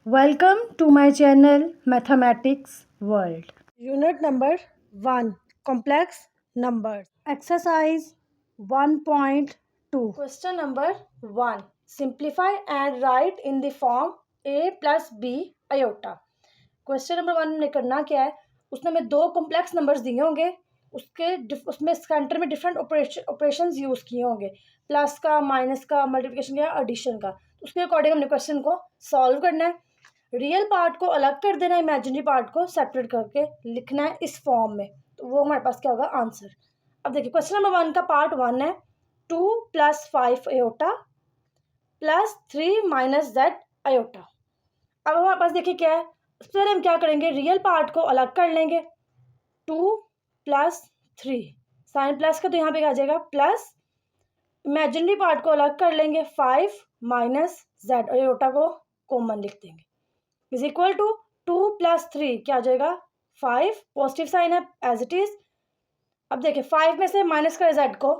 Welcome to my channel Mathematics World. Unit number 1, Complex Numbers. Exercise 1.2. Question number 1. Simplify and write in the form a plus b iota. Question number 1 ने करना क्या है, उसने हमें दो complex numbers दिए होंगे, उसमें सेंटर में डिफरेंट ऑपरेशंस यूज़ किए होंगे, प्लस का, माइनस का, मल्टीप्लिकेशन का, एडिशन का। उसके अकॉर्डिंग हमने क्वेश्चन को सॉल्व करना है। रियल पार्ट को अलग कर देना है, इमेजिनरी पार्ट को सेपरेट करके लिखना है इस फॉर्म में, तो वो हमारे पास क्या होगा, आंसर। अब देखिए क्वेश्चन नंबर 1 का पार्ट 1 है 2 + 5 आयोटा प्लस 3 - z आयोटा। अब हमारे पास देखिए क्या है, सबसे पहले हम क्या करेंगे, रियल पार्ट को अलग कर लेंगे। 2 + 3 साइन प्लस का तो यहाँ पे आ जाएगा प्लस, इमेजिनरी पार्ट को अलग कर लेंगे, 5 - z आयोटा को कॉमन लिख देंगे, इज इक्वल टू 2 + 3 क्या आ जाएगा 5, पॉजिटिव साइन है एज इट इज। अब देखिए 5 में से माइनस करें z को,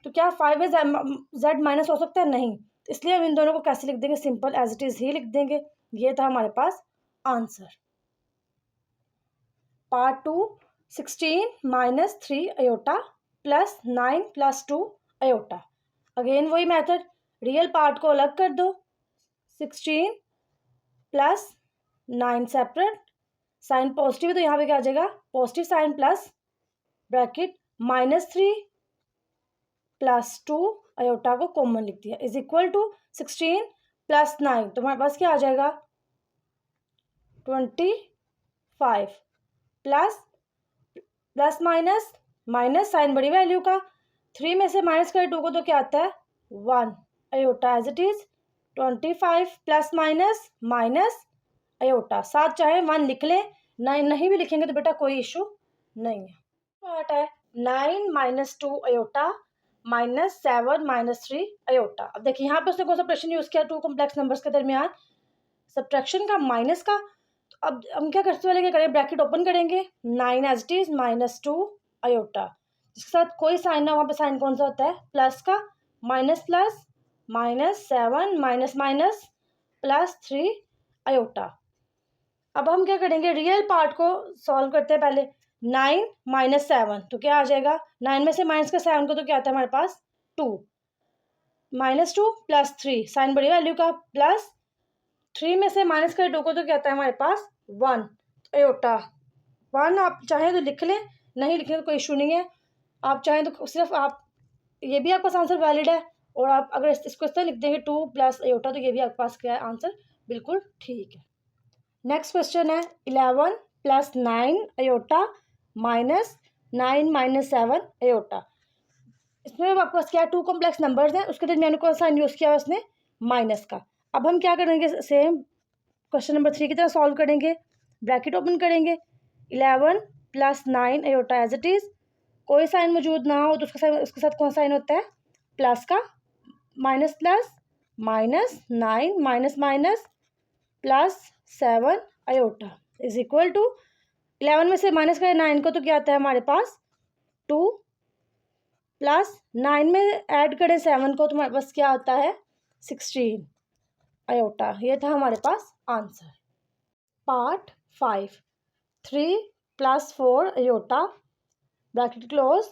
तो क्या 5 में z माइनस हो सकता है, नहीं, इसलिए हम इन दोनों को कैसे लिख देंगे, सिंपल एज इट इज ही लिख देंगे। ये था हमारे पास answer. Part 2 16 - 3 iota plus 9 + 2 iota. Again वही मेथड, रियल पार्ट को अलग कर दो, 16 + 9 सेपरेट, साइन पॉजिटिव है तो यहाँ पे क्या आ जाएगा, positive sign plus bracket -3 + 2 iota को कॉमन लिख दिया, इज इक्वल टू 16 + 9, तो हमारे पास क्या आ जाएगा 25 प्लस माइनस साइन बड़ी वैल्यू का, 3 में से माइनस करें 2 को तो क्या आता है 1 iota as it is, 25 plus minus iota, साथ चाहे 1 लिख लें, नहीं भी लिखेंगे तो बेटा कोई इशू नहीं है। पार्ट है 9 - 2 आयोटा -7 - 3 आयोटा। अब देखिए यहाँ पे उसने कौन सा ऑपरेशन यूज किया, टू कॉम्प्लेक्स नंबर्स के दरमियान सब्ट्रैक्शन का, माइनस का। तो अब हम क्या करते वाले क्या करें, ब्रैकेट ओपन करेंगे, 9 एज इट इज -2 आयोटा, जिसके साथ कोई साइन ना, वहाँ पे साइन कौन सा होता है, प्लस का, माइनस प्लस -7 माइनस +3 आयोटा। अब हम क्या करेंगे, रियल पार्ट को सॉल्व करते हैं पहले, 9 - 7 तो क्या आ जाएगा, 9 में से माइनस का 7 को तो क्या आता है हमारे पास 2, -2 + 3 साइन बड़ी वैल्यू का, प्लस 3 में से माइनस का 2 को तो क्या आता है हमारे पास 1 आयोटा। 1 आप चाहें तो लिख लें, नहीं लिखें तो कोई इशू नहीं है, आप चाहें तो सिर्फ आप, ये भी आपका आंसर वैलिड है, और आप अगर इसको इस तरह लिख देंगे 2 + आयोटा, तो ये भी आपके पास क्या है, आंसर बिल्कुल ठीक है। नेक्स्ट क्वेश्चन है 11 + 9 आयोटा -9 - 7 आयोटा। इसमें आपके पास क्या, टू कॉम्प्लेक्स नंबर्स हैं, उसके दरमियान कौन सा साइन यूज़ किया है उसने, माइनस का। अब हम क्या करेंगे, सेम क्वेश्चन नंबर 3 की तरह सॉल्व करेंगे, ब्रैकेट ओपन करेंगे, 11 + 9 आयोटा एज इट इज़, कोई साइन मौजूद ना हो तो उसके साथ कौन साइन होता है, प्लस का, minus plus -9 minus +7 iota is equal to, 11 में से माइनस करें 9 को तो क्या आता है हमारे पास 2, प्लस 9 में ऐड करें 7 को तो हमारे पास क्या आता है 16 आयोटा। ये था हमारे पास answer. Part 5 3 + 4 iota bracket close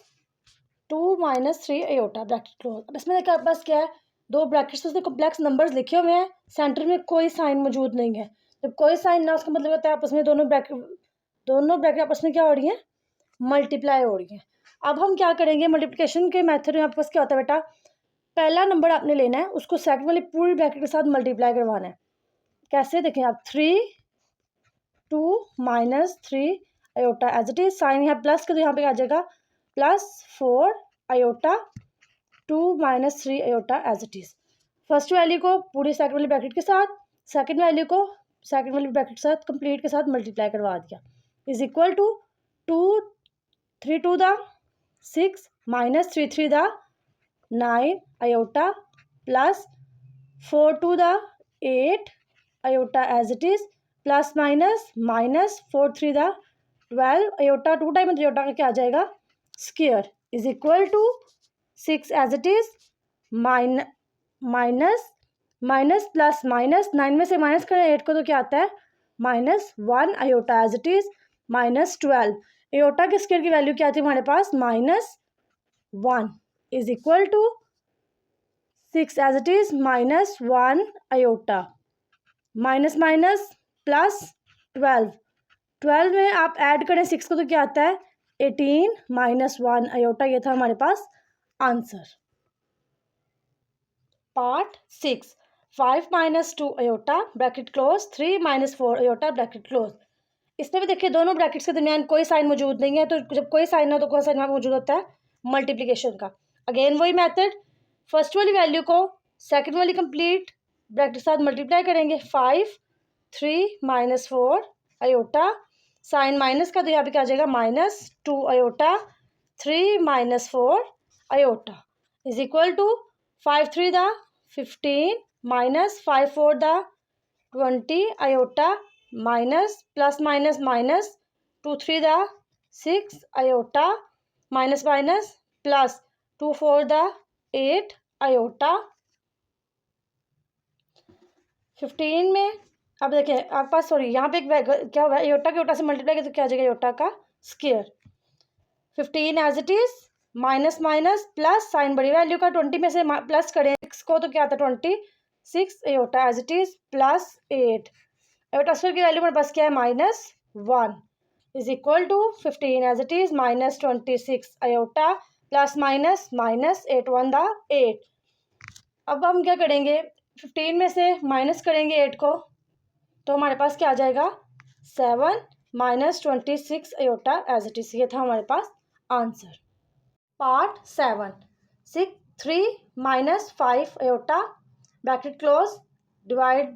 2 - 3 iota bracket close. अब इसमें देखिए आपके पास क्या है, दो ब्रैकेट्स उसने कॉम्प्लेक्स नंबर्स लिखे हुए हैं, सेंटर में कोई साइन मौजूद नहीं है, जब कोई साइन ना, उसका मतलब होता है आपस में दोनों ब्रैकेट आपस में क्या हो रही हैं, मल्टीप्लाई हो रही हैं। अब हम क्या करेंगे, मल्टीप्लिकेशन के मेथड में आपके पास क्या होता है बेटा, पहला नंबर आपने लेना है, उसको सेकंड वाली पूरी ब्रैकेट के साथ मल्टीप्लाई करवाना है। कैसे देखें आप, 3 2 - 3 iota as it is, sign यहाँ प्लस का तो यहाँ पे आ जाएगा +4 iota 2 - 3 iota as it is. First value को पूरी सेकंड वाली ब्रैकेट के साथ, सेकंड वैल्यू को सेकंड वाली ब्रैकेट के साथ कंप्लीट के साथ मल्टीप्लाई करवा दिया, इज इक्वल टू 2 3 2 द 6 -3 3 द 9 आयोटा प्लस 4 2 द 8 iota as it is, plus -4 3 the 12 iota, 2 time iota का क्या आ जाएगा square, is equal to 6 as it is minus minus plus minus, 9 में से माइनस करें 8 को तो क्या आता है -1 iota as it is -12। Iota के स्क्वायर की वैल्यू क्या थी हमारे पास -1 is equal to 6 as it is -1 iota minus minus plus 12 में आप ऐड करें 6 को तो क्या आता है 18 -1 आयोटा। ये था हमारे पास answer. Part 6 5 - 2 iota bracket close 3 - 4 iota bracket close. इसमें भी देखिए दोनों ब्रैकेट्स के दरमियान कोई साइन मौजूद नहीं है, तो जब कोई साइन हो तो कौन सा साइन मौजूद होता है मल्टीप्लिकेशन का। अगेन वही मेथड, फर्स्ट वाली वैल्यू को सेकंड वाली कंप्लीट ब्रैकेट के साथ मल्टीप्लाई करेंगे। 5 3 - 4 आयोटा, साइन माइनस का तो यहाँ पे क्या आ जाएगा -2 iota 3 - 4 iota is equal to 5 3 the 15 -5 4 the 20 iota minus plus minus minus 2 3 दा 6 आयोटा माइनस माइनस प्लस 2 4 दा 8 आयोटा। 15 में अब देखिए आपके पास सॉरी यहाँ पे एक क्या हुआ है, आयोटा के आयोटा से मल्टीप्लाई किया तो क्या आ जाएगा आयोटा का square. 15 as it is minus minus plus sign बड़ी वैल्यू का 20 में से प्लस करें 6 को तो क्या आता है 26 iota as it is plus 8 iota square की वैल्यू मेरे पास क्या है -1 is equal to 15 as it is -26 iota plus minus minus 8 1 दा 8। अब हम क्या करेंगे 15 में से माइनस करेंगे 8 को तो हमारे पास क्या आ जाएगा 7 - 26 आयोटा एज इट इज। ये था हमारे पास answer. Part 7 6 3 - 5 iota bracket close divide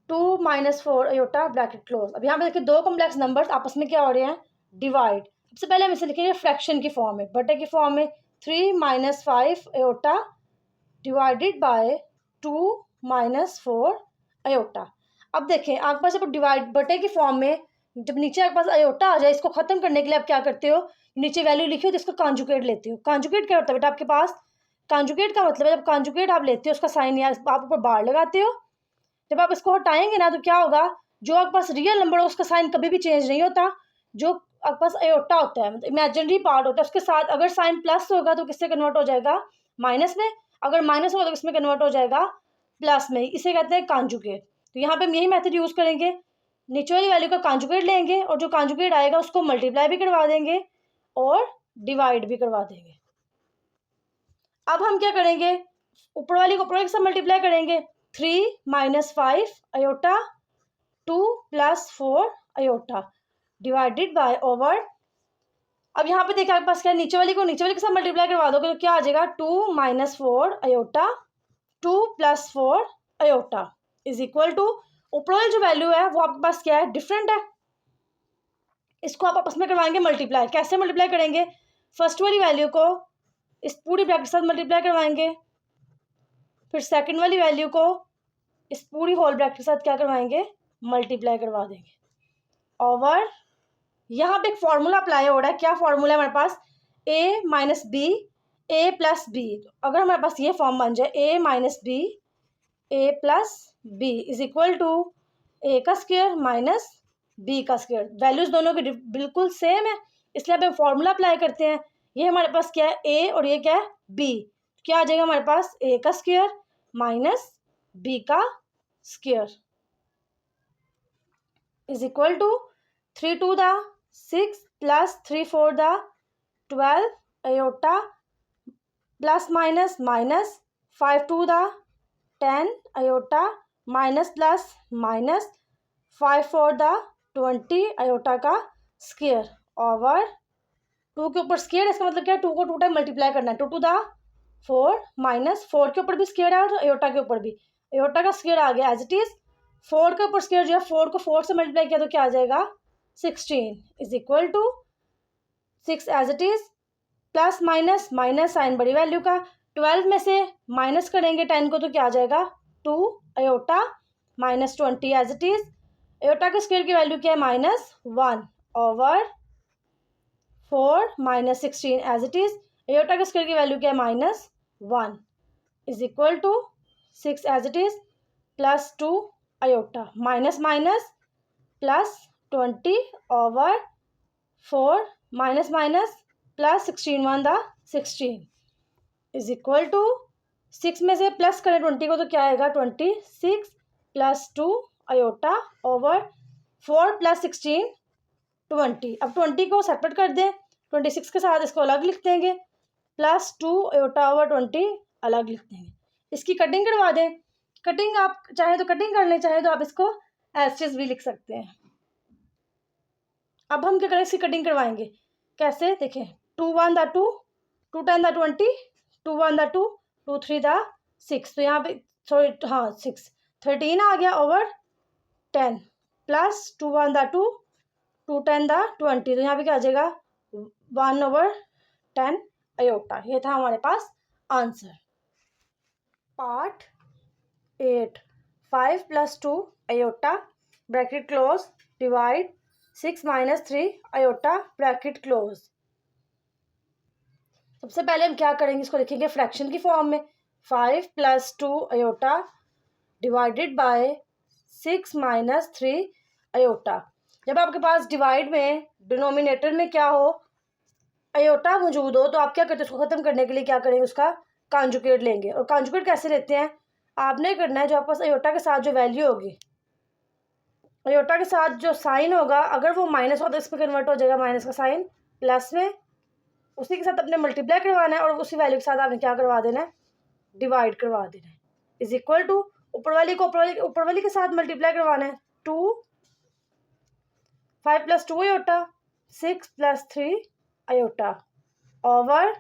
2 - 4 iota bracket close. अब यहाँ पे देखिए दो कॉम्प्लेक्स नंबर्स आपस में क्या हो रहे हैं डिवाइड। सबसे पहले हम इसे लिखेंगे फ्रैक्शन की फॉर्म में, बटे की फॉर्म में 3 - 5 आयोटा डिवाइडेड बाय 2 - 4 आयोटा। अब देखें आपके पास जब डिवाइड बटे की फॉर्म में जब नीचे आपके पास आयोटा आ जाए इसको खत्म करने के लिए आप क्या करते हो नीचे वैल्यू लिखी हो तो इसको कॉन्जुगेट लेते हो। कॉन्जुगेट क्या होता है बेटा आपके पास कॉन्जुगेट का मतलब है जब कॉन्जुगेट आप लेते हो उसका साइन या आप ऊपर बार लगाते हो। जब आप इसको हटाएंगे ना तो क्या होगा जो आपके पास रियल नंबर हो उसका साइन कभी भी चेंज नहीं होता। जो आपके पास आयोटा होता है मतलब इमेजिनरी पार्ट होता है उसके साथ अगर साइन प्लस होगा तो किससे कन्वर्ट हो जाएगा माइनस में, अगर माइनस होगा तो किसमें कन्वर्ट हो जाएगा प्लस में। इसे कहते हैं कॉन्जुगेट। तो यहाँ पे हम यही मेथड यूज करेंगे, नीचे वाली वैल्यू का कॉन्जुगेट लेंगे और जो कॉन्जुगेट आएगा उसको मल्टीप्लाई भी करवा देंगे और डिवाइड भी करवा देंगे। अब हम क्या करेंगे ऊपर वाली को ऊपर वाले के साथ मल्टीप्लाई करेंगे 3 - 5 iota 2 + 4 iota divided by over. अब यहाँ पे देखिए आपके पास क्या नीचे वाली को नीचे वाले के साथ मल्टीप्लाई करवा दोगे तो क्या आ जाएगा 2 - 4 iota 2 + 4 iota is equal to ऊपर वाली जो वैल्यू है वो आपके पास क्या है डिफरेंट है। इसको आप आपस में करवाएंगे मल्टीप्लाई। कैसे मल्टीप्लाई करेंगे फर्स्ट वाली वैल्यू को इस पूरी ब्रैकेट के साथ मल्टीप्लाई करवाएंगे, फिर सेकंड वाली वैल्यू को इस पूरी होल ब्रैकेट के साथ क्या करवाएंगे मल्टीप्लाई करवा देंगे ओवर। यहाँ पे एक फॉर्मूला अप्लाई हो रहा है। क्या फॉर्मूला है हमारे पास a - b a + b। अगर हमारे पास ये फॉर्म बन जाए a - b a + b is equal to a का स्क्वायर माइनस b का स्क्वायर। वैल्यूज दोनों की बिल्कुल सेम है इसलिए अब हम फॉर्मूला अप्लाई करते हैं। ये हमारे पास क्या है a और ये क्या है b। क्या आ जाएगा हमारे पास a का स्क्वायर माइनस b का स्क्वायर इज इक्वल टू 3 2 दा 6 + 3 4 दा 12 आयोटा प्लस माइनस माइनस 5 2 दा 10 iota minus plus minus 5 4 the 20 iota का स्क्वायर ओवर 2 के ऊपर स्क्वायर। इसका मतलब क्या है 2 को 2 टाइम मल्टीप्लाई करना है 2 2 दा 4 माइनस 4 के ऊपर भी स्क्वायर है और आयोटा के ऊपर भी आयोटा का स्क्वायर आ गया एज इट इज। 4 के ऊपर स्क्वायर जो है 4 को 4 से मल्टीप्लाई किया तो क्या आ जाएगा 16 is equal to 6 as it is plus minus minus sign बड़ी वैल्यू का 12 में से माइनस करेंगे 10 को तो क्या आ जाएगा 2 iota minus 20 as it is. Iota के स्क्वायर की वैल्यू क्या है -1 over 4 - 16 as it is. Iota के स्क्वायर की वैल्यू क्या है -1 is equal to 6 as it is plus 2 iota minus minus plus 20 over 4 minus minus plus 16 one the 16 is equal to 6 में से प्लस करें 20 को तो क्या आएगा 26 प्लस 2 आयोटा ओवर 4 प्लस 16 20। अब 20 को सेपरेट कर दें 26 के साथ इसको अलग लिख देंगे प्लस 2 आयोटा ओवर 20 अलग लिख देंगे। इसकी कटिंग करवा दें। कटिंग आप चाहे तो कटिंग कर लें, चाहे तो आप इसको एस्टेस भी लिख सकते हैं। अब हम क्या करें, इसकी कटिंग करवाएंगे। कैसे देखें, 2 1 द 2 2 10 द 20 2 1 द 2 2 3 द 6 तो यहाँ पे सॉरी 6 13 आ गया ओवर 10 प्लस 2 1 द 2 2 10 द 20 तो यहाँ पे क्या आ जाएगा 1 ओवर 10 आयोटा। ये था हमारे पास answer. Part 8 5 plus 2 iota bracket close divide 6 minus 3 iota bracket close. सबसे पहले हम क्या करेंगे, इसको लिखेंगे फ्रैक्शन की फॉर्म में। 5 plus 2 iota divided by 6 minus 3 iota. जब आपके पास डिवाइड में डिनोमिनेटर में क्या हो, आयोटा मौजूद हो, तो आप क्या करते हैं, उसको ख़त्म करने के लिए क्या करेंगे, उसका कॉन्जुगेट लेंगे। और कॉन्जुगेट कैसे लेते हैं, आपने करना है जो आपके पास आयोटा के साथ जो वैल्यू होगी, आयोटा के साथ जो साइन होगा, अगर वो माइनस हो तो इसमें कन्वर्ट हो जाएगा माइनस का साइन प्लस में, उसी के साथ अपने मल्टीप्लाई करवाना है और उसी वैल्यू के साथ आपने क्या करवा देना है, डिवाइड करवा देना है। इज इक्वल टू ऊपर वाली को ऊपर वाली के साथ मल्टीप्लाई करवाना है। 2 5 plus 2 iota 6 plus 3 iota over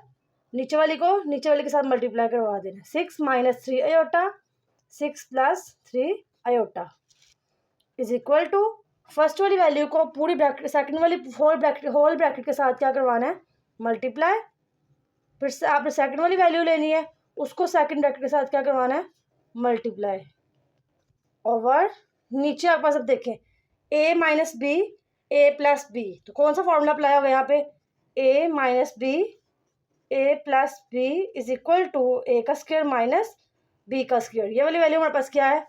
नीचे वाली को नीचे वाली के साथ मल्टीप्लाई करवा देना। 6 minus 3 iota 6 plus 3 iota is equal to first वाली वैल्यू को पूरी ब्रैकेट, सेकंड वाली होल ब्रैकेट के साथ क्या करवाना है, मल्टीप्लाई। फिर से आपने सेकंड वाली वैल्यू लेनी है, उसको सेकंड ब्रैकेट के साथ क्या करवाना है, मल्टीप्लाई ओवर नीचे आपके पास। अब देखें a minus B A plus B, तो कौन सा फॉर्मूला अप्लाई होगा यहाँ पे, a minus B A plus B is equal to A का स्क्वायर माइनस बी का स्क्वायर। ये वाली वैल्यू हमारे पास क्या है,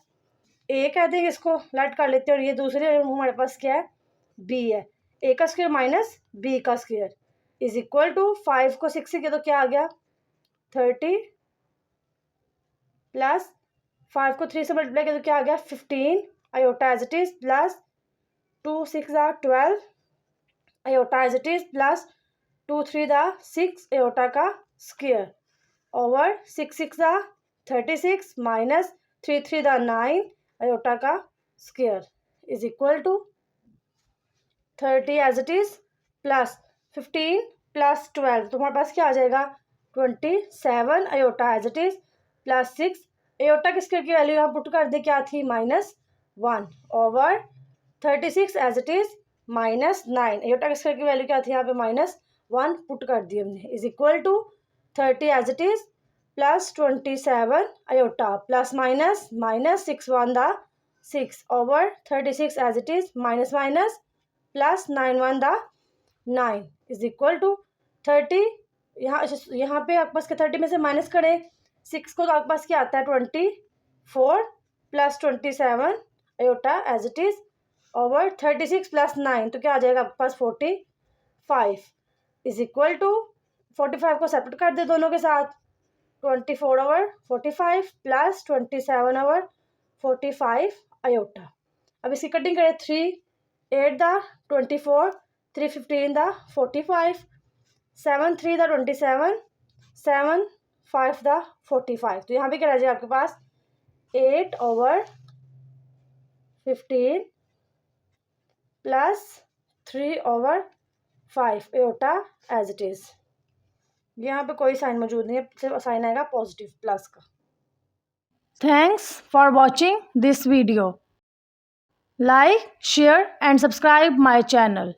ए कह देंगे, इसको लाइट कर लेते हैं। और ये दूसरी हमारे पास क्या है, बी है। ए का स्क्वायर माइनस बी का स्क्वायर इज इक्वल टू 5 को 6 से किया तो क्या आ गया 30 प्लस 5 को 3 से मल्टीप्लाई किया तो क्या आ गया 15 iota as it is plus 2 6 द 12 iota as it is plus 2 3 द 6 आयोटा का स्क्वायर ओवर 6 6 द 36 माइनस 3 3 द 9 आयोटा का square is equal to 30 as it is plus 15 plus 12 तो हमारे पास क्या आ जाएगा 27 iota as it is plus 6 iota के स्क्वायर की वैल्यू यहाँ पुट कर दे, क्या थी -1 over 36 as it is -9 iota के स्क्वायर की वैल्यू क्या थी यहाँ पे -1 पुट कर दी हमने is equal to 30 as it is plus 27 iota plus minus -6 1 the 6 over 36 as it is minus minus plus 9 1 the 9 is equal to 30। यहाँ पे आपके पास के 30 में से माइनस करें 6 को तो आपके पास क्या आता है 24 plus 27 iota as it is over 36 plus 9 तो क्या आ जाएगा आपके पास 45 इज इक्वल टू 45 को सेपरेट कर दे दोनों के साथ 24 ओवर 45 प्लस 27 ओवर 45 आयोटा। अब इसकी कटिंग करें 3 8 द 24 3 15 द 45 7 3 द 27 7 5 द 45 तो यहाँ पे क्या रह जाएगा आपके पास 8 over 15 plus 3 over 5 iota as it is. यहाँ पे कोई साइन मौजूद नहीं है, सिर्फ साइन आएगा पॉजिटिव प्लस का। Thanks for watching this video. Like share and subscribe my channel.